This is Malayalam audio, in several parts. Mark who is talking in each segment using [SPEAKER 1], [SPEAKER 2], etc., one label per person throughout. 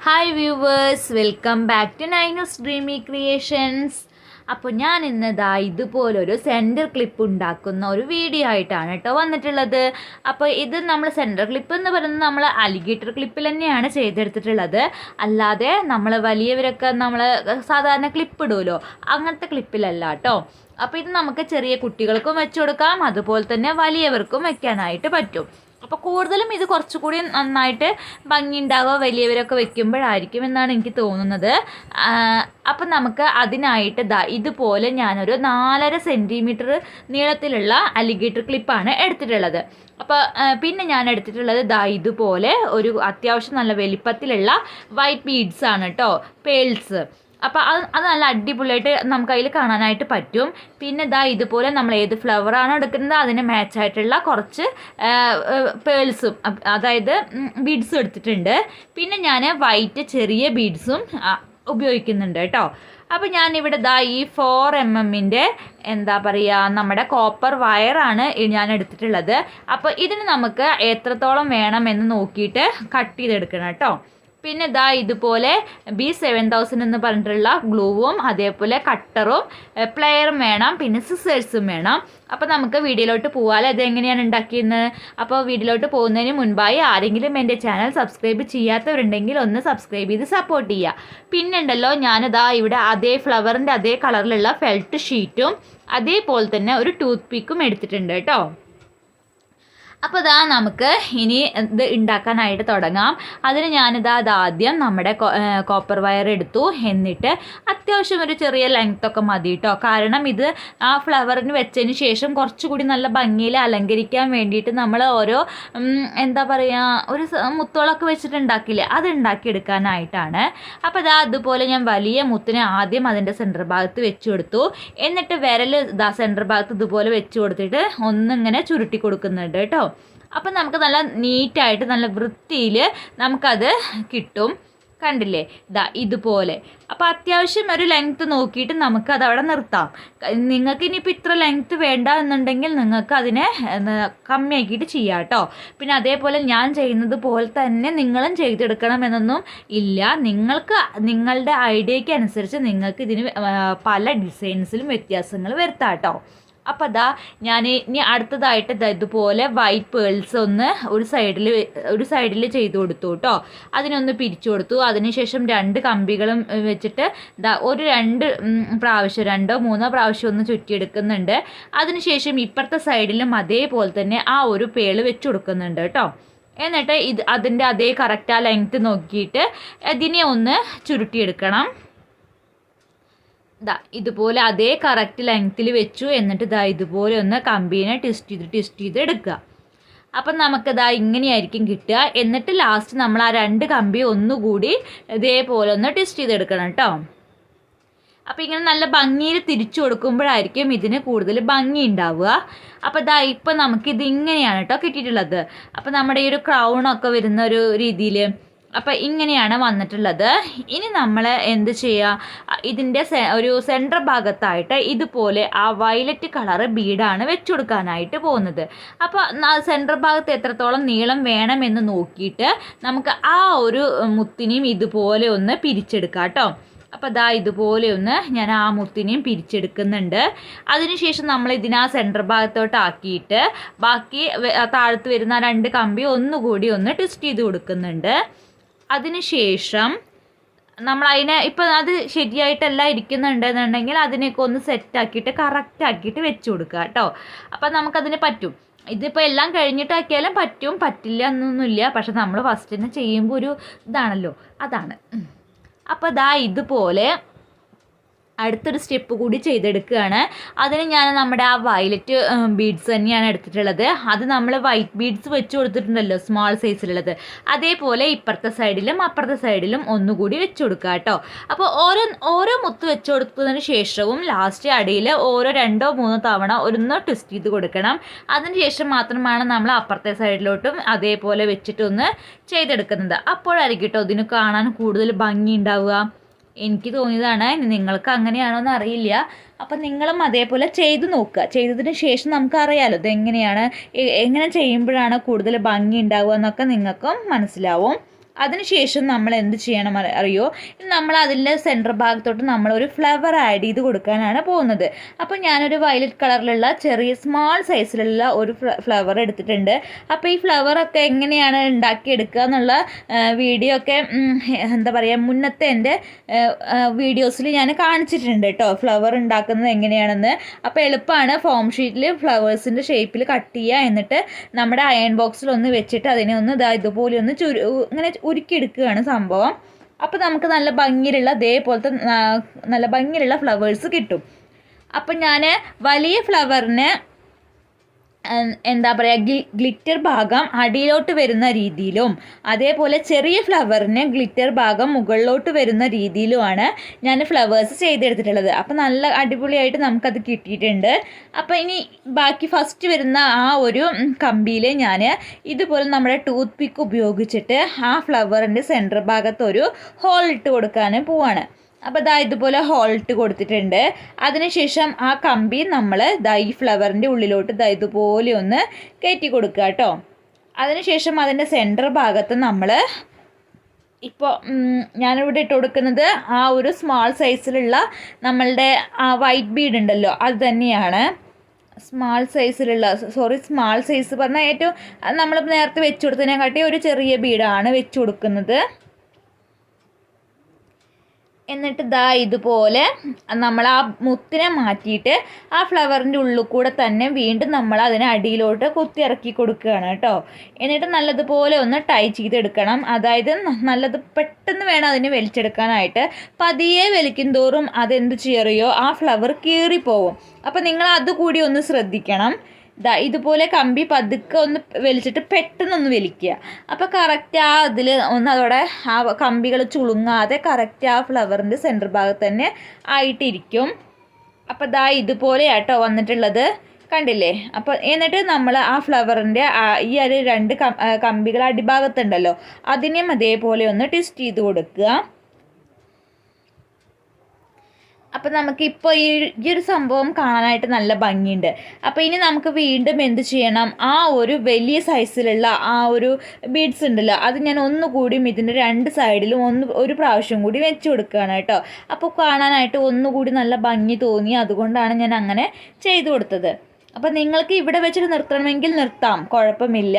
[SPEAKER 1] Hi viewers, welcome back to Nainu's dreamy creations. അപ്പോൾ ഞാൻ ഇന്നതാ ഇതുപോലൊരു സെൻറ്റർ ക്ലിപ്പ് ഉണ്ടാക്കുന്ന ഒരു വീഡിയോ ആയിട്ടാണ് കേട്ടോ വന്നിട്ടുള്ളത്. അപ്പോൾ ഇത് നമ്മൾ സെൻറ്റർ ക്ലിപ്പ് എന്ന് പറയുന്നത് നമ്മൾ അലിഗേറ്റർ ക്ലിപ്പിൽ തന്നെയാണ് ചെയ്തെടുത്തിട്ടുള്ളത്. അല്ലാതെ നമ്മൾ വലിയവരൊക്കെ നമ്മൾ സാധാരണ ക്ലിപ്പ് ഇടുമല്ലോ, അങ്ങനത്തെ ക്ലിപ്പിലല്ല കേട്ടോ. അപ്പോൾ ഇത് നമുക്ക് ചെറിയ കുട്ടികൾക്കും വെച്ച് കൊടുക്കാം, അതുപോലെ തന്നെ വലിയവർക്കും വെക്കാനായിട്ട് പറ്റും. അപ്പോൾ കൂടുതലും ഇത് കുറച്ചുകൂടി നന്നായിട്ട് ഭംഗി ഉണ്ടാവുക വലിയവരൊക്കെ വെക്കുമ്പോഴായിരിക്കും എന്നാണ് എനിക്ക് തോന്നുന്നത്. അപ്പം നമുക്ക് അതിനായിട്ട് ഇതുപോലെ ഞാനൊരു 4.5 സെൻറ്റിമീറ്റർ നീളത്തിലുള്ള അലിഗേറ്റർ ക്ലിപ്പാണ് എടുത്തിട്ടുള്ളത്. അപ്പോൾ പിന്നെ ഞാൻ എടുത്തിട്ടുള്ളത് ഇതുപോലെ ഒരു അത്യാവശ്യം നല്ല വലിപ്പത്തിലുള്ള വൈറ്റ് ബീഡ്സ് ആണ് കേട്ടോ, പേൾസ്. അപ്പോൾ അത് നല്ല അടിപൊളിയായിട്ട് നമുക്ക് അതിൽ കാണാനായിട്ട് പറ്റും. പിന്നെ ഇതുപോലെ നമ്മൾ ഏത് ഫ്ലവറാണോ എടുക്കുന്നത് അതിന് മാച്ചായിട്ടുള്ള കുറച്ച് പേൾസും, അതായത് ബീഡ്സും എടുത്തിട്ടുണ്ട്. പിന്നെ ഞാൻ വൈറ്റ് ചെറിയ ബീഡ്സും ഉപയോഗിക്കുന്നുണ്ട് കേട്ടോ. അപ്പോൾ ഞാനിവിടെ ഈ 4mm എന്താ പറയുക, നമ്മുടെ കോപ്പർ വയറാണ് ഞാൻ എടുത്തിട്ടുള്ളത്. അപ്പോൾ ഇതിന് നമുക്ക് എത്രത്തോളം വേണമെന്ന് നോക്കിയിട്ട് കട്ട് ചെയ്തെടുക്കണം കേട്ടോ. പിന്നെ ഇതുപോലെ B7000 എന്ന് പറഞ്ഞിട്ടുള്ള ഗ്ലൂവും അതേപോലെ കട്ടറും പ്ലെയറും വേണം, പിന്നെ സിസേഴ്സും വേണം. അപ്പോൾ നമുക്ക് വീഡിയോയിലോട്ട് പോകാമല്ലോ, അതെങ്ങനെയാണ് ഉണ്ടാക്കിയെന്ന്. അപ്പോൾ വീഡിയോയിലോട്ട് പോകുന്നതിന് മുൻപായി ആരെങ്കിലും എൻ്റെ ചാനൽ സബ്സ്ക്രൈബ് ചെയ്യാത്തവരുണ്ടെങ്കിൽ ഒന്ന് സബ്സ്ക്രൈബ് ചെയ്ത് സപ്പോർട്ട് ചെയ്യുക. പിന്നെ ഉണ്ടല്ലോ, ഇവിടെ അതേ ഫ്ലവറിൻ്റെ അതേ കളറിലുള്ള ഫെൽറ്റ് ഷീറ്റും അതേപോലെ തന്നെ ഒരു ടൂത്ത് പിക്കും എടുത്തിട്ടുണ്ട് കേട്ടോ. അപ്പോൾ നമുക്ക് ഇനി ഇത് ഉണ്ടാക്കാനായിട്ട് തുടങ്ങാം. അതിന് ആദ്യം നമ്മുടെ കോപ്പർ വയർ എടുത്തു. എന്നിട്ട് അത്യാവശ്യം ഒരു ചെറിയ ലെങ്ത്തൊക്കെ മതി കേട്ടോ. കാരണം ഇത് ആ ഫ്ലവറിന് വെച്ചതിന് ശേഷം കുറച്ചുകൂടി നല്ല ഭംഗിയിൽ അലങ്കരിക്കാൻ വേണ്ടിയിട്ട് നമ്മൾ ഓരോ എന്താ പറയുക, ഒരു മുത്തുകളൊക്കെ വെച്ചിട്ട് ഉണ്ടാക്കില്ലേ, അത് ഉണ്ടാക്കിയെടുക്കാനായിട്ടാണ്. അപ്പോൾ അതുപോലെ ഞാൻ വലിയ മുത്തിനെ ആദ്യം അതിൻ്റെ സെൻറ്റർ ഭാഗത്ത് വെച്ച് കൊടുത്തു. എന്നിട്ട് വിരൽ സെൻറ്റർ ഭാഗത്ത് ഇതുപോലെ വെച്ച് കൊടുത്തിട്ട് ഒന്നിങ്ങനെ ചുരുട്ടി കൊടുക്കുന്നുണ്ട് കേട്ടോ. അപ്പം നമുക്ക് നല്ല നീറ്റായിട്ട് നല്ല വൃത്തിയിൽ നമുക്കത് കിട്ടും. കണ്ടില്ലേ, ഇതുപോലെ. അപ്പോൾ അത്യാവശ്യം ഒരു ലെങ്ത്ത് നോക്കിയിട്ട് നമുക്കത് അവിടെ നിർത്താം. നിങ്ങൾക്ക് ഇനിയിപ്പോൾ ഇത്ര ലെങ്ത്ത് വേണ്ട എന്നുണ്ടെങ്കിൽ നിങ്ങൾക്ക് അതിനെ കമ്മിയാക്കിയിട്ട് ചെയ്യാം കേട്ടോ. പിന്നെ അതേപോലെ ഞാൻ ചെയ്യുന്നത് പോലെ തന്നെ നിങ്ങളും ചെയ്തെടുക്കണം എന്നൊന്നും ഇല്ല. നിങ്ങൾക്ക് നിങ്ങളുടെ ഐഡിയയ്ക്ക് അനുസരിച്ച് നിങ്ങൾക്ക് ഇതിന് പല ഡിസൈൻസിലും വ്യത്യാസങ്ങൾ വരുത്താം കേട്ടോ. അപ്പോൾ ഞാൻ ഇനി അടുത്തതായിട്ട് ഇതുപോലെ വൈറ്റ് പേൾസ് ഒന്ന് ഒരു സൈഡിൽ ചെയ്ത് കൊടുത്തു കേട്ടോ. അതിനൊന്ന് പിരിച്ചു കൊടുത്തു. അതിനുശേഷം 2 കമ്പികളും വെച്ചിട്ട് ഒരു 2 പ്രാവശ്യം 2 or 3 പ്രാവശ്യം ഒന്ന് ചുറ്റിയെടുക്കുന്നുണ്ട്. അതിനുശേഷം ഇപ്പുറത്തെ സൈഡിലും അതേപോലെ തന്നെ ആ ഒരു പേള് വെച്ച് കൊടുക്കുന്നുണ്ട് കേട്ടോ. എന്നിട്ട് അതിൻ്റെ അതേ കറക്റ്റ് ആ ലെങ്ത്ത് നോക്കിയിട്ട് ഇതിനെ ഒന്ന് ചുരുട്ടിയെടുക്കണം. ഇതുപോലെ അതേ കറക്റ്റ് ലെങ്ത്തിൽ വെച്ചു. എന്നിട്ട് ഇതുപോലെ ഒന്ന് കമ്പീനെ ട്വിസ്റ്റ് ചെയ്ത് എടുക്കുക. അപ്പം നമുക്ക് ഇങ്ങനെയായിരിക്കും കിട്ടുക. എന്നിട്ട് ലാസ്റ്റ് നമ്മൾ ആ 2 കമ്പി ഒന്നുകൂടി ഇതേപോലെ ഒന്ന് ട്വിസ്റ്റ് ചെയ്തെടുക്കണം കേട്ടോ. അപ്പോൾ ഇങ്ങനെ നല്ല ഭംഗിയിൽ തിരിച്ചു കൊടുക്കുമ്പോഴായിരിക്കും ഇതിന് കൂടുതൽ ഭംഗി ഉണ്ടാവുക. അപ്പോൾ ഇപ്പം നമുക്കിത് ഇങ്ങനെയാണ് കേട്ടോ കിട്ടിയിട്ടുള്ളത്. അപ്പോൾ നമ്മുടെ ഈ ഒരു ക്രൗണൊക്കെ വരുന്ന ഒരു രീതിയിൽ അപ്പോൾ ഇങ്ങനെയാണ് വന്നിട്ടുള്ളത്. ഇനി നമ്മൾ എന്ത് ചെയ്യുക, ഇതിൻ്റെ ഒരു സെൻറ്റർ ഭാഗത്തായിട്ട് ഇതുപോലെ ആ വയലറ്റ് കളറ് ബീഡാണ് വെച്ച് കൊടുക്കാനായിട്ട് പോകുന്നത്. അപ്പോൾ സെൻറ്റർ ഭാഗത്ത് എത്രത്തോളം നീളം വേണമെന്ന് നോക്കിയിട്ട് നമുക്ക് ആ ഒരു മുത്തിനെയും ഇതുപോലെ ഒന്ന് പിരിച്ചെടുക്കാം കേട്ടോ. അപ്പോൾ ഇതുപോലെ ഒന്ന് ഞാൻ ആ മുത്തിനെയും പിരിച്ചെടുക്കുന്നുണ്ട്. അതിനുശേഷം നമ്മൾ ഇതിനെ സെൻറ്റർ ഭാഗത്തോട്ടാക്കിയിട്ട് ബാക്കി താഴത്ത് വരുന്ന 2 കമ്പി ഒന്നുകൂടി ഒന്ന് ട്വിസ്റ്റ് ചെയ്ത് കൊടുക്കുന്നുണ്ട്. അതിനുശേഷം നമ്മൾ അതിനെ ഇപ്പം അത് ശരിയായിട്ടല്ല ഇരിക്കുന്നുണ്ടെന്നുണ്ടെങ്കിൽ അതിനെയൊക്കെ ഒന്ന് സെറ്റാക്കിയിട്ട് കറക്റ്റാക്കിയിട്ട് വെച്ച് കൊടുക്കുക കേട്ടോ. അപ്പം നമുക്കതിന് പറ്റും. ഇതിപ്പോൾ എല്ലാം കഴിഞ്ഞിട്ടാക്കിയാലും പറ്റും, പറ്റില്ല എന്നൊന്നുമില്ല. പക്ഷെ നമ്മൾ ഫസ്റ്റ് തന്നെ ചെയ്യുമ്പോൾ ഒരു ഇതാണല്ലോ, അതാണ്. അപ്പോൾ ഇതുപോലെ അടുത്തൊരു സ്റ്റെപ്പ് കൂടി ചെയ്തെടുക്കുകയാണ്. അതിന് ഞാൻ നമ്മുടെ ആ വയലറ്റ് ബീഡ്സ് തന്നെയാണ് എടുത്തിട്ടുള്ളത്. അത് നമ്മൾ വൈറ്റ് ബീഡ്സ് വെച്ച് കൊടുത്തിട്ടുണ്ടല്ലോ, സ്മോൾ സൈസിലുള്ളത്. അതേപോലെ ഇപ്പുറത്തെ സൈഡിലും അപ്പുറത്തെ സൈഡിലും ഒന്നുകൂടി വെച്ച് കൊടുക്കുക കേട്ടോ. അപ്പോൾ ഓരോ മുത്ത് വെച്ച് കൊടുത്തതിന് ശേഷവും ലാസ്റ്റ് അടിയിൽ ഓരോ 2 or 3 തവണ ഒന്ന് ട്വിസ്റ്റ് ചെയ്ത് കൊടുക്കണം. അതിന് ശേഷം മാത്രമാണ് നമ്മൾ അപ്പുറത്തെ സൈഡിലോട്ടും അതേപോലെ വെച്ചിട്ടൊന്ന് ചെയ്തെടുക്കുന്നത്. അപ്പോഴായിരിക്കും കേട്ടോ ഇതിന് കാണാൻ കൂടുതൽ ഭംഗി ഉണ്ടാവുക. എനിക്ക് തോന്നിയതാണ്, നിങ്ങൾക്ക് അങ്ങനെയാണോ എന്ന് അറിയില്ല. അപ്പം നിങ്ങളും അതേപോലെ ചെയ്ത് നോക്കുക. ചെയ്തതിന് ശേഷം നമുക്കറിയാമല്ലോ ഇതെങ്ങനെയാണ്, എങ്ങനെ ചെയ്യുമ്പോഴാണ് കൂടുതൽ ഭംഗി ഉണ്ടാവുക എന്നൊക്കെ നിങ്ങൾക്കും മനസ്സിലാവും. അതിനുശേഷം നമ്മൾ എന്ത് ചെയ്യണം അറിയോ, നമ്മൾ അതിൻ്റെ സെൻറ്റർ ഭാഗത്തോട്ട് നമ്മളൊരു ഫ്ലവർ ആഡ് ചെയ്ത് കൊടുക്കാനാണ് പോകുന്നത്. അപ്പോൾ ഞാനൊരു വയലറ്റ് കളറിലുള്ള ചെറിയ സ്മാൾ സൈസിലുള്ള ഒരു ഫ്ലവർ എടുത്തിട്ടുണ്ട്. അപ്പോൾ ഈ ഫ്ലവറൊക്കെ എങ്ങനെയാണ് ഉണ്ടാക്കിയെടുക്കുക എന്നുള്ള വീഡിയോ ഒക്കെ എന്താ പറയുക, മുന്നത്തെ എൻ്റെ വീഡിയോസിൽ ഞാൻ കാണിച്ചിട്ടുണ്ട് കേട്ടോ, ഫ്ലവർ ഉണ്ടാക്കുന്നത് എങ്ങനെയാണെന്ന്. അപ്പോൾ എളുപ്പമാണ്. ഫോം ഷീറ്റിൽ ഫ്ലവേഴ്സിൻ്റെ ഷേപ്പിൽ കട്ട് ചെയ്യുക, എന്നിട്ട് നമ്മുടെ അയൺ ബോക്സിൽ ഒന്ന് വെച്ചിട്ട് അതിനെ ഒന്ന് ഇതുപോലെ ഒന്ന് ഇങ്ങനെ ഉരുക്കിയെടുക്കുകയാണ് സംഭവം. അപ്പോൾ നമുക്ക് നല്ല ഭംഗിയിലുള്ള ഇതേപോലത്തെ നല്ല ഭംഗിയിലുള്ള ഫ്ലവേഴ്സ് കിട്ടും. അപ്പം ഞാൻ വലിയ ഫ്ലവറിന് എന്താ പറയുക, ഗ്ലിറ്റർ ഭാഗം അടിയിലോട്ട് വരുന്ന രീതിയിലും അതേപോലെ ചെറിയ ഫ്ലവറിന് ഗ്ലിറ്റർ ഭാഗം മുകളിലോട്ട് വരുന്ന രീതിയിലുമാണ് ഞാൻ ഫ്ലവേഴ്സ് ചെയ്തെടുത്തിട്ടുള്ളത്. അപ്പോൾ നല്ല അടിപൊളിയായിട്ട് നമുക്കത് കിട്ടിയിട്ടുണ്ട്. അപ്പോൾ ഇനി ബാക്കി ഫസ്റ്റ് വരുന്ന ആ ഒരു കമ്പിയിൽ ഞാൻ ഇതുപോലെ നമ്മുടെ ടൂത്ത് പിക്ക് ഉപയോഗിച്ചിട്ട് ആ ഫ്ലവറിൻ്റെ സെൻറ്റർ ഭാഗത്ത് ഒരു ഹോൾ ഇട്ട് കൊടുക്കാൻ പോവാണ്. അപ്പോൾ ഇതുപോലെ ഹോൾട്ട് കൊടുത്തിട്ടുണ്ട്. അതിനുശേഷം ആ കമ്പി നമ്മൾ ഈ ഫ്ലവറിൻ്റെ ഉള്ളിലോട്ട് ഇതുപോലെ ഒന്ന് കയറ്റി കൊടുക്കുക കേട്ടോ. അതിനുശേഷം അതിൻ്റെ സെൻറ്റർ ഭാഗത്ത് നമ്മൾ ഇപ്പോൾ ഞാനിവിടെ ഇട്ട് കൊടുക്കുന്നത് ആ ഒരു സ്മാൾ സൈസിലുള്ള നമ്മളുടെ ആ വൈറ്റ് ബീഡ് ഉണ്ടല്ലോ, അത് തന്നെയാണ്. സ്മാൾ സൈസ് പറഞ്ഞാൽ ഏറ്റവും നമ്മൾ നേരത്തെ വെച്ച് കൊടുത്തതിനെക്കാട്ടി ഒരു ചെറിയ ബീഡാണ് വെച്ച് കൊടുക്കുന്നത്. എന്നിട്ട് ഇതുപോലെ നമ്മൾ ആ മുത്തിനെ മാറ്റിയിട്ട് ആ ഫ്ലവറിൻ്റെ ഉള്ളിൽ കൂടെ തന്നെ വീണ്ടും നമ്മൾ അതിനെ അടിയിലോട്ട് കുത്തി ഇറക്കി കൊടുക്കുകയാണ് കേട്ടോ. എന്നിട്ട് നല്ലതുപോലെ ഒന്ന് ടൈ ചെയ്തെടുക്കണം. അതായത് നല്ലത് പെട്ടെന്ന് വേണം അതിന് വലിച്ചെടുക്കാനായിട്ട്. പതിയെ വലിക്കും തോറും അതെന്ത് ചെയ്യറിയോ, ആ ഫ്ലവർ കീറിപ്പോവും. അപ്പോൾ നിങ്ങൾ അതുകൂടി ഒന്ന് ശ്രദ്ധിക്കണം. ഇതുപോലെ കമ്പി പതുക്കെ ഒന്ന് വലിച്ചിട്ട് പെട്ടെന്നൊന്ന് വലിക്കുക. അപ്പോൾ കറക്റ്റ് ആ അതിൽ ഒന്ന് അതോടെ ആ കമ്പികൾ ചുളുങ്ങാതെ കറക്റ്റ് ആ ഫ്ലവറിൻ്റെ സെൻറ്റർ ഭാഗത്ത് തന്നെ ആയിട്ടിരിക്കും. അപ്പോൾ ഇതുപോലെയാട്ടോ വന്നിട്ടുള്ളത്, കണ്ടില്ലേ? അപ്പോൾ എന്നിട്ട് നമ്മൾ ആ ഫ്ലവറിൻ്റെ ഈ ഒരു രണ്ട് കമ്പികൾ അടിഭാഗത്തുണ്ടല്ലോ, അതിനെയും അതേപോലെ ഒന്ന് ട്വിസ്റ്റ് ചെയ്ത് കൊടുക്കുക. അപ്പം നമുക്കിപ്പോൾ ഈ ഒരു സംഭവം കാണാനായിട്ട് നല്ല ഭംഗിയുണ്ട്. അപ്പോൾ ഇനി നമുക്ക് വീണ്ടും എന്ത് ചെയ്യണം, ആ ഒരു വലിയ സൈസിലുള്ള ആ ഒരു ബീഡ്സ് ഉണ്ടല്ലോ, അത് ഞാൻ ഒന്നുകൂടിയും ഇതിൻ്റെ രണ്ട് സൈഡിലും ഒരു പ്രാവശ്യം കൂടി വെച്ച് കൊടുക്കുകയാണ് കേട്ടോ. അപ്പോൾ കാണാനായിട്ട് ഒന്നുകൂടി നല്ല ഭംഗി തോന്നി, അതുകൊണ്ടാണ് ഞാൻ അങ്ങനെ ചെയ്തു കൊടുത്തത്. അപ്പോൾ നിങ്ങൾക്ക് ഇവിടെ വെച്ചിട്ട് നിർത്തണമെങ്കിൽ നിർത്താം, കുഴപ്പമില്ല.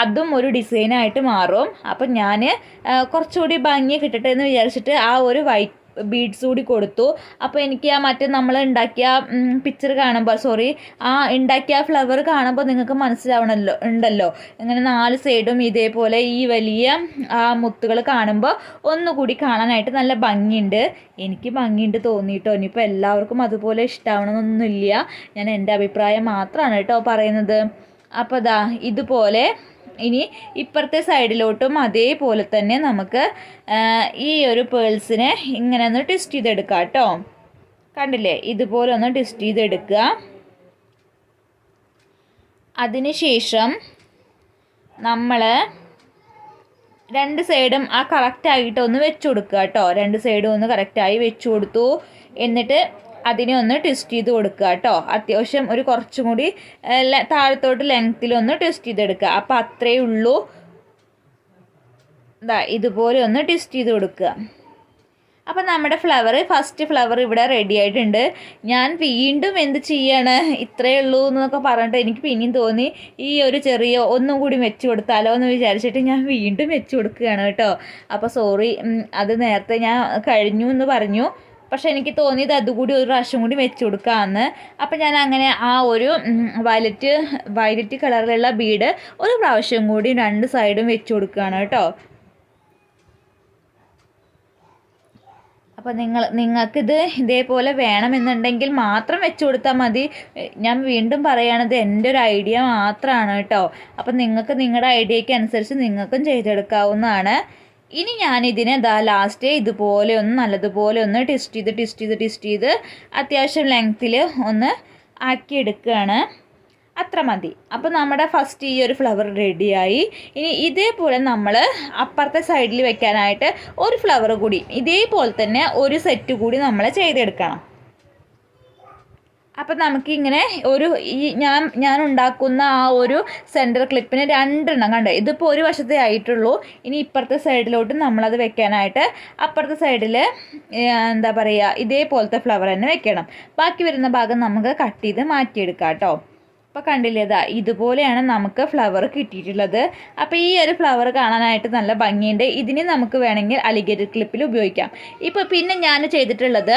[SPEAKER 1] അതും ഒരു ഡിസൈനായിട്ട് മാറും. അപ്പം ഞാൻ കുറച്ചുകൂടി ഭംഗി കിട്ടട്ടെ എന്ന് വിചാരിച്ചിട്ട് ആ ഒരു വൈറ്റ് ബീഡ്സ് കൂടി കൊടുത്തു. അപ്പോൾ എനിക്ക് ആ മറ്റേ നമ്മൾ ഉണ്ടാക്കിയ പിക്ചർ കാണുമ്പോൾ ഉണ്ടാക്കിയ ഫ്ലവർ കാണുമ്പോൾ നിങ്ങൾക്ക് ഉണ്ടല്ലോ ഇങ്ങനെ 4 സൈഡും ഇതേപോലെ ഈ വലിയ ആ മുത്തുകൾ കാണുമ്പോൾ ഒന്നുകൂടി കാണാനായിട്ട് നല്ല ഭംഗിയുണ്ട്. എനിക്ക് ഭംഗിയുണ്ട് തോന്നിയിട്ടോ. ഇനിയിപ്പോൾ എല്ലാവർക്കും അതുപോലെ ഇഷ്ടമാവണമെന്നൊന്നുമില്ല, ഞാൻ എൻ്റെ അഭിപ്രായം മാത്രമാണ് കേട്ടോ പറയുന്നത്. അപ്പോൾ ഇതുപോലെ ഇനി ഇപ്പുറത്തെ സൈഡിലോട്ടും അതേപോലെ തന്നെ നമുക്ക് ഈ ഒരു പേൾസിനെ ഇങ്ങനെ ഒന്ന് ട്വിസ്റ്റ് ചെയ്തെടുക്കാം കേട്ടോ. കണ്ടില്ലേ? ഇതുപോലെ ഒന്ന് ട്വിസ്റ്റ് ചെയ്തെടുക്കുക. അതിനുശേഷം നമ്മൾ രണ്ട് സൈഡും ആ കറക്റ്റായിട്ട് ഒന്ന് വെച്ച് കൊടുക്കുക കേട്ടോ. രണ്ട് സൈഡും ഒന്ന് കറക്റ്റായി വെച്ച് കൊടുത്തു. എന്നിട്ട് അതിനെ ഒന്ന് ട്വിസ്റ്റ് ചെയ്ത് കൊടുക്കുക കേട്ടോ. അത്യാവശ്യം ഒരു കുറച്ചും കൂടി താഴത്തോട്ട് ലെങ്ത്തിലൊന്ന് ട്വിസ്റ്റ് ചെയ്തെടുക്കുക. അപ്പോൾ അത്രയേ ഉള്ളൂ. ഇതുപോലെ ഒന്ന് ട്വിസ്റ്റ് ചെയ്ത് കൊടുക്കുക. അപ്പം നമ്മുടെ ഫസ്റ്റ് ഫ്ലവർ ഇവിടെ റെഡി ആയിട്ടുണ്ട്. ഞാൻ വീണ്ടും എന്ത് ചെയ്യാണ്, ഇത്രയേ ഉള്ളൂ എന്നൊക്കെ പറഞ്ഞിട്ട് എനിക്ക് പിന്നെയും തോന്നി ഈ ഒരു ചെറിയ ഒന്നും കൂടി വെച്ച് കൊടുത്താലോ എന്ന് വിചാരിച്ചിട്ട് ഞാൻ വീണ്ടും വെച്ച് കൊടുക്കുകയാണ് കേട്ടോ. അപ്പോൾ അത് നേരത്തെ ഞാൻ കഴിഞ്ഞു എന്ന് പറഞ്ഞു, പക്ഷേ എനിക്ക് തോന്നിയത് അതുകൂടി ഒരു പ്രാവശ്യം കൂടി വെച്ച് കൊടുക്കാമെന്ന്. അപ്പം ഞാൻ അങ്ങനെ ആ ഒരു വയലറ്റ് കളറിലുള്ള ബീഡ് ഒരു പ്രാവശ്യം കൂടി രണ്ട് സൈഡും വെച്ച് കൊടുക്കുകയാണ് കേട്ടോ. അപ്പോൾ നിങ്ങൾക്കിത് ഇതേപോലെ വേണമെന്നുണ്ടെങ്കിൽ മാത്രം വെച്ച് കൊടുത്താൽ മതി. ഞാൻ വീണ്ടും പറയുകയാണത് എൻ്റെ ഒരു ഐഡിയ മാത്രമാണ് കേട്ടോ. അപ്പം നിങ്ങൾക്ക് നിങ്ങളുടെ ഐഡിയയ്ക്ക് അനുസരിച്ച് നിങ്ങൾക്കും ചെയ്തെടുക്കാവുന്നതാണ്. ഇനി ഞാനിതിനെ ലാസ്റ്റ് ഇതുപോലെ ഒന്ന് നല്ലതുപോലെ ഒന്ന് ട്വിസ്റ്റ് ചെയ്ത് അത്യാവശ്യം ലെങ്ത്തിൽ ഒന്ന് ആക്കിയെടുക്കുകയാണ്. അത്ര മതി. അപ്പോൾ നമ്മുടെ ഫസ്റ്റ് ഈ ഒരു ഫ്ലവർ റെഡിയായി. ഇനി ഇതേപോലെ നമ്മൾ അപ്പുറത്തെ സൈഡിൽ വെക്കാനായിട്ട് ഒരു ഫ്ലവർ കൂടി ഇതേപോലെ തന്നെ ഒരു സെറ്റ് കൂടി നമ്മൾ ചെയ്തെടുക്കണം. അപ്പം നമുക്കിങ്ങനെ ഞാൻ ഉണ്ടാക്കുന്ന ആ ഒരു സെൻറ്റർ ക്ലിപ്പിന് 2 എണ്ണം കണ്ടേ, ഇതിപ്പോൾ ഒരു വശത്തേ ആയിട്ടുള്ളൂ. ഇനി ഇപ്പുറത്തെ സൈഡിലോട്ട് നമ്മളത് വെക്കാനായിട്ട് അപ്പുറത്തെ സൈഡിൽ എന്താ പറയുക, ഇതേപോലത്തെ ഫ്ലവർ തന്നെ വെക്കണം. ബാക്കി വരുന്ന ഭാഗം നമുക്ക് കട്ട് ചെയ്ത് മാറ്റിയെടുക്കാം കേട്ടോ. അപ്പോൾ കണ്ടില്ലേ, ഇതുപോലെയാണ് നമുക്ക് ഫ്ലവർ കിട്ടിയിട്ടുള്ളത്. അപ്പോൾ ഈ ഒരു ഫ്ലവർ കാണാനായിട്ട് നല്ല ഭംഗിയുണ്ട്. ഇതിന് നമുക്ക് വേണമെങ്കിൽ അലിഗേറ്റർ ക്ലിപ്പിൽ ഉപയോഗിക്കാം. ഇപ്പോൾ പിന്നെ ഞാൻ ചെയ്തിട്ടുള്ളത്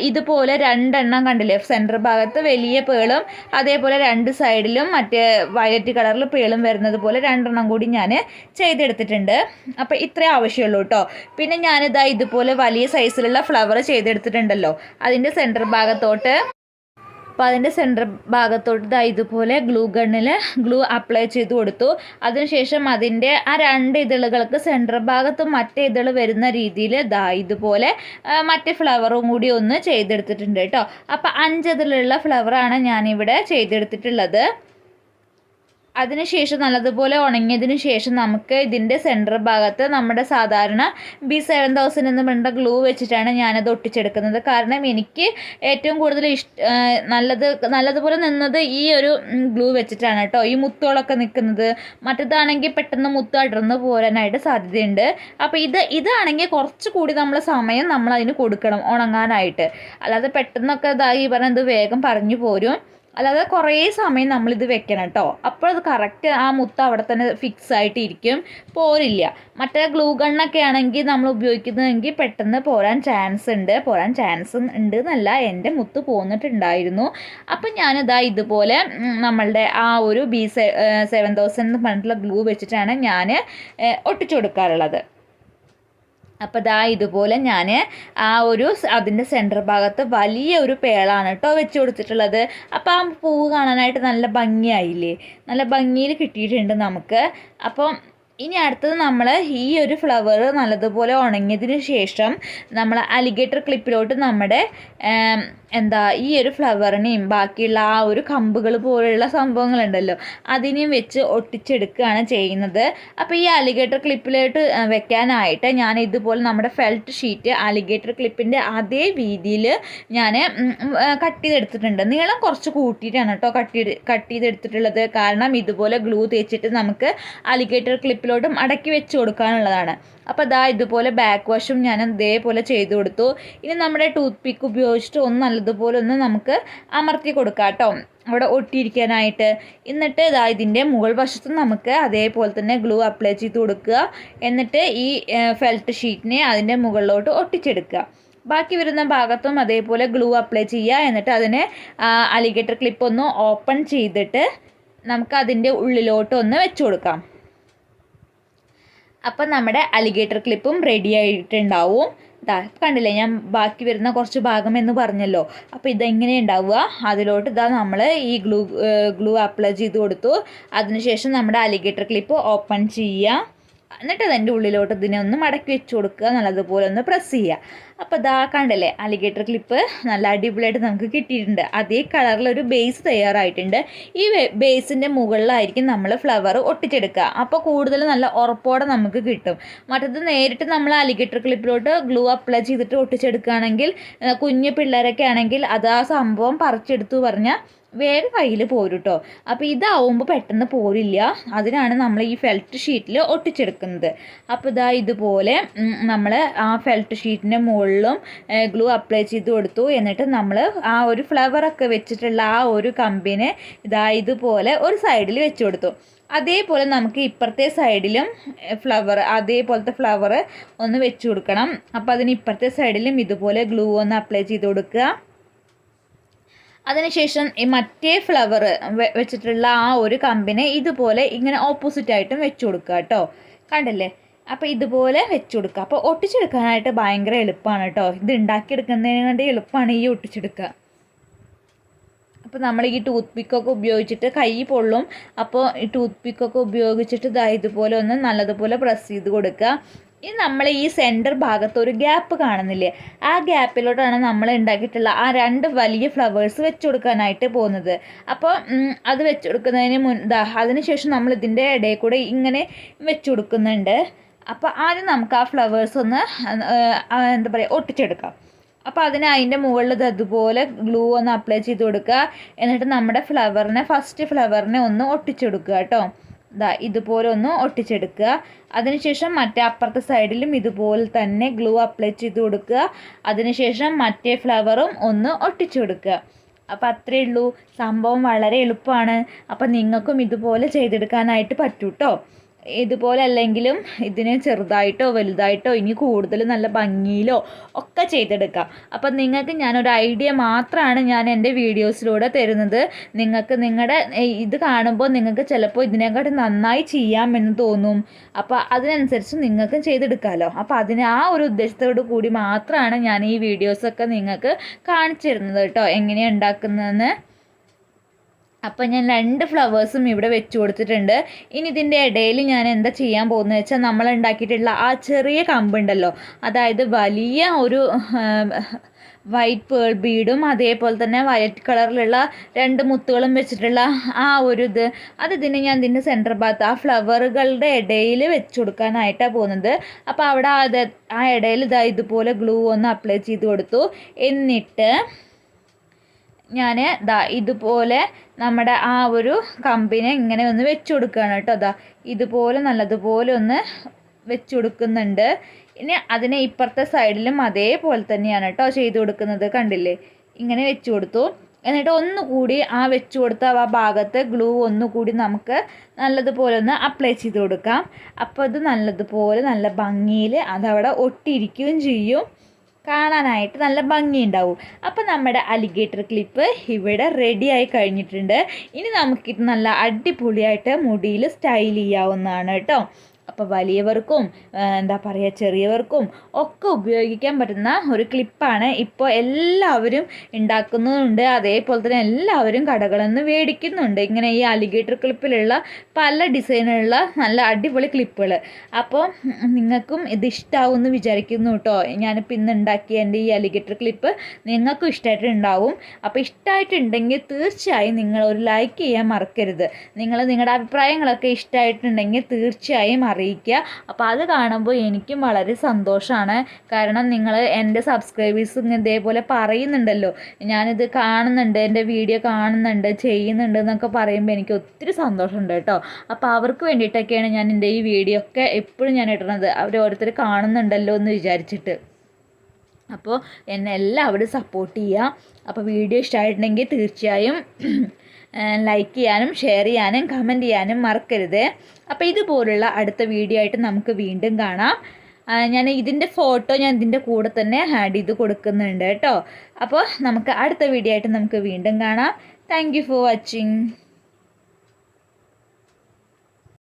[SPEAKER 1] ഇതുപോലെ 2 എണ്ണം കണ്ടില്ലേ, സെൻറ്റർ ഭാഗത്ത് വലിയ പേളും അതേപോലെ 2 സൈഡിലും മറ്റേ വയലറ്റ് കളറിൽ പേളും വരുന്നത് പോലെ 2 എണ്ണം കൂടി ഞാൻ ചെയ്തെടുത്തിട്ടുണ്ട്. അപ്പോൾ ഇത്രേ ആവശ്യമുള്ളൂ കേട്ടോ. പിന്നെ ഇതുപോലെ വലിയ സൈസിലുള്ള ഫ്ലവർ ചെയ്തെടുത്തിട്ടുണ്ടല്ലോ, അതിൻ്റെ സെൻറ്റർ ഭാഗത്തോട്ട് അപ്പോൾ അതിൻ്റെ സെൻറ്റർ ഭാഗത്തോട്ട് ഇതുപോലെ ഗ്ലൂ അപ്ലൈ ചെയ്ത് കൊടുത്തു. അതിനുശേഷം അതിൻ്റെ ആ 2 ഇതളുകൾക്ക് സെൻറ്റർ ഭാഗത്ത് മറ്റേ ഇതൾ വരുന്ന രീതിയിൽ ഇതുപോലെ മറ്റേ ഫ്ലവറും കൂടി ഒന്ന് ചെയ്തെടുത്തിട്ടുണ്ട് കേട്ടോ. അപ്പോൾ 5 ഇതളുള്ള ഫ്ലവറാണ് ഞാനിവിടെ ചെയ്തെടുത്തിട്ടുള്ളത്. അതിനുശേഷം നല്ലതുപോലെ ഉണങ്ങിയതിന് ശേഷം നമുക്ക് ഇതിൻ്റെ സെൻറ്റർ ഭാഗത്ത് നമ്മുടെ സാധാരണ B7000 എന്ന് പറഞ്ഞ ഗ്ലൂ വെച്ചിട്ടാണ് ഞാനത് ഒട്ടിച്ചെടുക്കുന്നത്. കാരണം എനിക്ക് ഏറ്റവും കൂടുതൽ നല്ലതുപോലെ നിന്നത് ഈ ഒരു ഗ്ലൂ വെച്ചിട്ടാണ് കേട്ടോ. ഈ മുത്തുകളൊക്കെ നിൽക്കുന്നത്, മറ്റേതാണെങ്കിൽ പെട്ടെന്ന് മുത്ത് അടർന്ന് പോരാനായിട്ട് സാധ്യതയുണ്ട്. അപ്പോൾ ഇതാണെങ്കിൽ കുറച്ചുകൂടി സമയം നമ്മൾ അതിന് കൊടുക്കണം ഉണങ്ങാനായിട്ട്. അല്ലാതെ പെട്ടെന്നൊക്കെ ഈ പറഞ്ഞത് വേഗം പറഞ്ഞു പോരും. അല്ലാതെ കുറേ സമയം നമ്മളിത് വെക്കണം കേട്ടോ. അപ്പോൾ അത് കറക്റ്റ് ആ മുത്ത് അവിടെ തന്നെ ഫിക്സ് ആയിട്ടിരിക്കും, പോരില്ല. മറ്റേ ഗ്ലൂ ഗണ്ണൊക്കെ ആണെങ്കിൽ നമ്മൾ ഉപയോഗിക്കുന്നതെങ്കിൽ പെട്ടെന്ന് പോരാൻ ചാൻസ് ഉണ്ട് എന്നല്ല, എൻ്റെ മുത്ത് പോന്നിട്ടുണ്ടായിരുന്നു. അപ്പം ഇതുപോലെ നമ്മളുടെ ആ ഒരു B7000 എന്ന് പറഞ്ഞിട്ടുള്ള ഗ്ലൂ വെച്ചിട്ടാണ് ഞാൻ ഒട്ടിച്ചു കൊടുക്കാറുള്ളത്. അപ്പോൾ ഇതുപോലെ ഞാൻ അതിൻ്റെ സെൻറ്റർ ഭാഗത്ത് വലിയ ഒരു പേളാണ് കേട്ടോ വെച്ച് കൊടുത്തിട്ടുള്ളത്. അപ്പോൾ ആ പൂവ് കാണാനായിട്ട് നല്ല ഭംഗിയായില്ലേ, നല്ല ഭംഗിയിൽ കിട്ടിയിട്ടുണ്ട് നമുക്ക്. അപ്പം ഇനി അടുത്തത് നമ്മൾ ഈ ഒരു ഫ്ലവർ നല്ലതുപോലെ ഉണങ്ങിയതിന് ശേഷം നമ്മൾ അലിഗേറ്റർ ക്ലിപ്പിലോട്ട് നമ്മുടെ ഈ ഒരു ഫ്ലവറിനെയും ബാക്കിയുള്ള ആ ഒരു കമ്പുകൾ പോലെയുള്ള സംഭവങ്ങളുണ്ടല്ലോ അതിനെയും വെച്ച് ഒട്ടിച്ചെടുക്കുകയാണ് ചെയ്യുന്നത്. അപ്പോൾ ഈ അലിഗേറ്റർ ക്ലിപ്പിലോട്ട് വെക്കാനായിട്ട് ഞാൻ ഇതുപോലെ നമ്മുടെ ഫെൽറ്റ് ഷീറ്റ് അലിഗേറ്റർ ക്ലിപ്പിൻ്റെ അതേ വീതിയിൽ ഞാൻ കട്ട് ചെയ്തെടുത്തിട്ടുണ്ട്. നീളം കുറച്ച് കൂട്ടിയിട്ടാണ് കേട്ടോ കട്ട് ചെയ്തെടുത്തിട്ടുള്ളത്. കാരണം ഇതുപോലെ ഗ്ലൂ തേച്ചിട്ട് നമുക്ക് അലിഗേറ്റർ ക്ലിപ്പിലോട്ടും അടക്കി വെച്ച് കൊടുക്കാനുള്ളതാണ്. അപ്പോൾ ഇതുപോലെ ബാക്ക് വശം ഞാൻ ഇതേപോലെ ചെയ്ത് കൊടുത്തു. ഇനി നമ്മുടെ ടൂത്ത് പിക്ക് ഉപയോഗിച്ചിട്ട് നല്ലതുപോലെ നമുക്ക് അമർത്തി കൊടുക്കാം കേട്ടോ അവിടെ ഒട്ടിയിരിക്കാനായിട്ട്. എന്നിട്ട് ഇതിൻ്റെ മുകൾ വശത്തും നമുക്ക് അതേപോലെ തന്നെ ഗ്ലൂ അപ്ലൈ ചെയ്ത് കൊടുക്കുക. എന്നിട്ട് ഈ ഫെൽറ്റ് ഷീറ്റിനെ അതിൻ്റെ മുകളിലോട്ട് ഒട്ടിച്ചെടുക്കുക. ബാക്കി വരുന്ന ഭാഗത്തും അതേപോലെ ഗ്ലൂ അപ്ലൈ ചെയ്യുക. എന്നിട്ട് അതിനെ അലിഗേറ്റർ ക്ലിപ്പ് ഒന്ന് ഓപ്പൺ ചെയ്തിട്ട് നമുക്ക് അതിൻ്റെ ഉള്ളിലോട്ട് വെച്ച് കൊടുക്കാം. അപ്പം നമ്മുടെ അലിഗേറ്റർ ക്ലിപ്പും റെഡി ആയിട്ടുണ്ടാവും. കണ്ടില്ലേ, ഞാൻ ബാക്കി വരുന്ന കുറച്ച് ഭാഗം എന്ന് പറഞ്ഞല്ലോ. അപ്പോൾ ഇതെങ്ങനെ ഉണ്ടാവുക, അതിലോട്ട് നമ്മൾ ഈ ഗ്ലൂ അപ്ലൈ ചെയ്ത് കൊടുത്തു. അതിനുശേഷം നമ്മുടെ അലിഗേറ്റർ ക്ലിപ്പ് ഓപ്പൺ ചെയ്യുക. എന്നിട്ട് അതിൻ്റെ ഉള്ളിലോട്ട് ഇതിനെ മടക്കി വെച്ച് കൊടുക്കുക, നല്ലതുപോലെ പ്രസ് ചെയ്യുക. അപ്പോൾ കണ്ടില്ലേ, അലിഗേറ്റർ ക്ലിപ്പ് നല്ല അടിപൊളിയായിട്ട് നമുക്ക് കിട്ടിയിട്ടുണ്ട്. അതേ കളറിലൊരു ബേസ് തയ്യാറായിട്ടുണ്ട്. ഈ ബേസിൻ്റെ മുകളിലായിരിക്കും നമ്മൾ ഫ്ലവർ ഒട്ടിച്ചെടുക്കുക. അപ്പോൾ കൂടുതൽ നല്ല ഉറപ്പോടെ നമുക്ക് കിട്ടും. മറ്റത് നേരിട്ട് നമ്മൾ അലിഗേറ്റർ ക്ലിപ്പിലോട്ട് ഗ്ലൂ അപ്ലൈ ചെയ്തിട്ട് ഒട്ടിച്ചെടുക്കുകയാണെങ്കിൽ കുഞ്ഞു പിള്ളേരൊക്കെ ആണെങ്കിൽ അത് ആ സംഭവം പറിച്ചെടുത്തു പറഞ്ഞാൽ വേഗം കയ്യിൽ പോരും കേട്ടോ. അപ്പോൾ ഇതാവുമ്പോൾ പെട്ടെന്ന് പോരില്ല. അതിനാണ് നമ്മൾ ഈ ഫെൽറ്റ് ഷീറ്റിൽ ഒട്ടിച്ചെടുക്കുന്നത്. അപ്പോൾ ഇതുപോലെ നമ്മൾ ആ ഫെൽറ്റ് ഷീറ്റിൻ്റെ മുകളിലും ഗ്ലൂ അപ്ലൈ ചെയ്ത് കൊടുത്തു. എന്നിട്ട് നമ്മൾ ആ ഒരു ഫ്ലവറൊക്കെ വെച്ചിട്ടുള്ള ആ ഒരു കമ്പിനെ ഇതുപോലെ ഒരു സൈഡിൽ വെച്ച് കൊടുത്തു. അതേപോലെ നമുക്ക് ഇപ്പുറത്തെ സൈഡിലും അതേപോലത്തെ ഫ്ലവർ വെച്ച് കൊടുക്കണം. അപ്പോൾ അതിന് ഇപ്പുറത്തെ സൈഡിലും ഇതുപോലെ ഗ്ലൂ അപ്ലൈ ചെയ്ത് കൊടുക്കുക. അതിനുശേഷം ഈ മറ്റേ ഫ്ലവർ വെച്ചിട്ടുള്ള ആ ഒരു കമ്പിനെ ഇതുപോലെ ഇങ്ങനെ ഓപ്പോസിറ്റായിട്ടും വെച്ച് കൊടുക്കുക കേട്ടോ. കണ്ടില്ലേ, അപ്പോൾ ഇതുപോലെ വെച്ച് കൊടുക്കുക. അപ്പോൾ ഒട്ടിച്ചെടുക്കാനായിട്ട് ഭയങ്കര എളുപ്പമാണ് കേട്ടോ. ഇത് ഉണ്ടാക്കിയെടുക്കുന്നതിനെ എളുപ്പമാണ് ഈ ഒട്ടിച്ചെടുക്കുക. അപ്പോൾ നമ്മൾ ഈ ടൂത്ത് പിക്കൊക്കെ ഉപയോഗിച്ചിട്ട് കൈ പൊള്ളും. അപ്പോൾ ഈ ടൂത്ത് പിക്കൊക്കെ ഉപയോഗിച്ചിട്ട് ഇതുപോലെ നല്ലതുപോലെ പ്രസ് ചെയ്ത് കൊടുക്കുക. ഇനി നമ്മൾ ഈ സെൻറ്റർ ഭാഗത്ത് ഒരു ഗ്യാപ്പ് കാണുന്നില്ലേ, ആ ഗ്യാപ്പിലോട്ടാണ് നമ്മൾ ഉണ്ടാക്കിയിട്ടുള്ള ആ 2 വലിയ ഫ്ലവേഴ്സ് വെച്ച് കൊടുക്കാനായിട്ട് പോകുന്നത്. അപ്പോൾ അത് വെച്ച് കൊടുക്കുന്നതിന് അതിനുശേഷം നമ്മൾ ഇതിൻ്റെ ഇടയിൽ കൂടെ ഇങ്ങനെ വെച്ച് കൊടുക്കുന്നുണ്ട്. അപ്പോൾ ആദ്യം നമുക്ക് ആ ഫ്ലവേഴ്സ് എന്താ പറയുക ഒട്ടിച്ചെടുക്കാം. അപ്പോൾ അതിൻ്റെ മുകളിൽ അതുപോലെ ഗ്ലൂ ഒന്ന് അപ്ലൈ ചെയ്ത് കൊടുക്കുക. എന്നിട്ട് നമ്മുടെ ഫസ്റ്റ് ഫ്ലവറിനെ ഒന്ന് ഒട്ടിച്ചെടുക്കുക കേട്ടോ. ഇതുപോലെ ഒന്ന് ഒട്ടിച്ചെടുക്കുക. അതിനുശേഷം മറ്റേ അപ്പുറത്തെ സൈഡിലും ഇതുപോലെ തന്നെ ഗ്ലൂ അപ്ലൈ ചെയ്ത് കൊടുക്കുക. അതിനുശേഷം മറ്റേ ഫ്ലവറും ഒന്ന് ഒട്ടിച്ചു കൊടുക്കുക. അപ്പോൾ അത്രയേ ഉള്ളൂ. സംഭവം വളരെ എളുപ്പമാണ്. അപ്പോൾ നിങ്ങൾക്കും ഇതുപോലെ ചെയ്തെടുക്കാനായിട്ട് പറ്റും കേട്ടോ. ഇതുപോലെ അല്ലെങ്കിലും ഇതിനെ ചെറുതായിട്ടോ വലുതായിട്ടോ ഇനി കൂടുതൽ നല്ല ഭംഗിയിലോ ഒക്കെ ചെയ്തെടുക്കാം. അപ്പം നിങ്ങൾക്ക് ഞാനൊരു ഐഡിയ മാത്രമാണ് ഞാൻ എൻ്റെ വീഡിയോസിലൂടെ തരുന്നത്. നിങ്ങൾക്ക് നിങ്ങളുടെ ഇത് കാണുമ്പോൾ നിങ്ങൾക്ക് ചിലപ്പോൾ ഇതിനെക്കാട്ടി നന്നായി ചെയ്യാമെന്ന് തോന്നും. അപ്പോൾ അതിനനുസരിച്ച് നിങ്ങൾക്കും ചെയ്തെടുക്കാമല്ലോ. അപ്പോൾ ആ ഒരു ഉദ്ദേശത്തോടു കൂടി മാത്രമാണ് ഞാൻ ഈ വീഡിയോസൊക്കെ നിങ്ങൾക്ക് കാണിച്ചു തരുന്നത് കേട്ടോ, എങ്ങനെയാണ് ഉണ്ടാക്കുന്നതെന്ന്. അപ്പം ഞാൻ 2 ഫ്ലവേഴ്സും ഇവിടെ വെച്ച് കൊടുത്തിട്ടുണ്ട്. ഇനി ഇതിൻ്റെ ഇടയിൽ ഞാൻ എന്താ ചെയ്യാൻ പോകുന്നത് വെച്ചാൽ, നമ്മൾ ഉണ്ടാക്കിയിട്ടുള്ള ആ ചെറിയ കമ്പുണ്ടല്ലോ, അതായത് വലിയ ഒരു വൈറ്റ് പേൾ ബീഡും അതേപോലെ തന്നെ വയലറ്റ് കളറിലുള്ള 2 മുത്തുകളും വെച്ചിട്ടുള്ള ആ ഒരു ഇതിന് ഞാൻ ഇതിൻ്റെ സെൻറ്റർ ഭാഗത്ത് ആ ഫ്ലവറുകളുടെ ഇടയിൽ വെച്ച് കൊടുക്കാനായിട്ടാണ് പോകുന്നത്. അപ്പോൾ അവിടെ ആ ഇടയിൽ ഇതുപോലെ ഗ്ലൂ ഒന്ന് അപ്ലൈ ചെയ്ത് കൊടുത്തു. എന്നിട്ട് ഞാൻ ഇതുപോലെ നമ്മുടെ ആ ഒരു കമ്പിനെ ഇങ്ങനെ ഒന്ന് വെച്ച് കൊടുക്കുകയാണ് കേട്ടോ. ഇതുപോലെ നല്ലതുപോലെ ഒന്ന് വെച്ച് കൊടുക്കുന്നുണ്ട്. ഇനി അതിനെ ഇപ്പുറത്തെ സൈഡിലും അതേപോലെ തന്നെയാണ് കേട്ടോ ചെയ്ത് കൊടുക്കുന്നത്. കണ്ടില്ലേ, ഇങ്ങനെ വെച്ച് കൊടുത്തു. എന്നിട്ട് ഒന്നുകൂടി ആ വെച്ച് കൊടുത്ത ആ ഭാഗത്ത് ഗ്ലൂ ഒന്നുകൂടി നമുക്ക് നല്ലതുപോലെ ഒന്ന് അപ്ലൈ ചെയ്ത് കൊടുക്കാം. അപ്പോൾ ഇത് നല്ലതുപോലെ നല്ല ഭംഗിയിൽ അതവിടെ ഒട്ടിയിരിക്കുകയും ചെയ്യും, കാണാനായിട്ട് നല്ല ഭംഗിയുണ്ടാവും. അപ്പോൾ നമ്മുടെ അലിഗേറ്റർ ക്ലിപ്പ് ഇവിടെ റെഡിയായി കഴിഞ്ഞിട്ടുണ്ട്. ഇനി നമുക്കിത് നല്ല അടിപൊളിയായിട്ട് മുടിയിൽ സ്റ്റൈൽ ചെയ്യാവുന്നതാണ് കേട്ടോ. അപ്പോൾ വലിയവർക്കും എന്താ പറയുക ചെറിയവർക്കും ഒക്കെ ഉപയോഗിക്കാൻ പറ്റുന്ന ഒരു ക്ലിപ്പാണ്. ഇപ്പോൾ എല്ലാവരും ഉണ്ടാക്കുന്നുണ്ട്, അതേപോലെ തന്നെ എല്ലാവരും കടകളിൽ നിന്ന് മേടിക്കുന്നുണ്ട് ഇങ്ങനെ ഈ അലിഗേറ്റർ ക്ലിപ്പിലുള്ള പല ഡിസൈനുള്ള നല്ല അടിപൊളി ക്ലിപ്പുകൾ. അപ്പോൾ നിങ്ങൾക്കും ഇത് ഇഷ്ടമാവുമെന്ന് വിചാരിക്കുന്നു കേട്ടോ. ഞാനിപ്പോൾ ഇന്ന് ഉണ്ടാക്കിയ എൻ്റെ ഈ അലിഗേറ്റർ ക്ലിപ്പ് നിങ്ങൾക്കും ഇഷ്ടമായിട്ടുണ്ടാവും. അപ്പോൾ ഇഷ്ടമായിട്ടുണ്ടെങ്കിൽ തീർച്ചയായും നിങ്ങൾ ഒരു ലൈക്ക് ചെയ്യാൻ മറക്കരുത്. നിങ്ങളുടെ അഭിപ്രായങ്ങളൊക്കെ ഇഷ്ടമായിട്ടുണ്ടെങ്കിൽ തീർച്ചയായും അറിയിക്കുക. അപ്പോൾ അത് കാണുമ്പോൾ എനിക്കും വളരെ സന്തോഷമാണ്. കാരണം നിങ്ങൾ എൻ്റെ സബ്സ്ക്രൈബേഴ്സും ഇതേപോലെ പറയുന്നുണ്ടല്ലോ, ഞാനിത് കാണുന്നുണ്ട്, എൻ്റെ വീഡിയോ കാണുന്നുണ്ട്, ചെയ്യുന്നുണ്ട് എന്നൊക്കെ പറയുമ്പോൾ എനിക്ക് ഒത്തിരി സന്തോഷമുണ്ട് കേട്ടോ. അപ്പോൾ അവർക്ക് വേണ്ടിയിട്ടൊക്കെയാണ് ഞാൻ എൻ്റെ ഈ വീഡിയോ ഒക്കെ എപ്പോഴും ഞാൻ ഇടുന്നത്, അവർ ഓരോരുത്തർ കാണുന്നുണ്ടല്ലോ എന്ന് വിചാരിച്ചിട്ട്. അപ്പോൾ എന്നെ എല്ലാവരും സപ്പോർട്ട് ചെയ്യുക. അപ്പോൾ വീഡിയോ ഇഷ്ടമായിട്ടുണ്ടെങ്കിൽ തീർച്ചയായും ലൈക്ക് ചെയ്യാനും ഷെയർ ചെയ്യാനും കമൻറ്റ് ചെയ്യാനും മറക്കരുത്. അപ്പോൾ ഇതുപോലുള്ള അടുത്ത വീഡിയോ ആയിട്ട് നമുക്ക് വീണ്ടും കാണാം. ഞാൻ ഇതിൻ്റെ ഫോട്ടോ ഞാൻ ഇതിൻ്റെ കൂടെ തന്നെ ആഡ് ചെയ്ത് കൊടുക്കുന്നുണ്ട് കേട്ടോ. അപ്പോൾ നമുക്ക് അടുത്ത വീഡിയോ ആയിട്ട് നമുക്ക് വീണ്ടും കാണാം. Thank you for watching.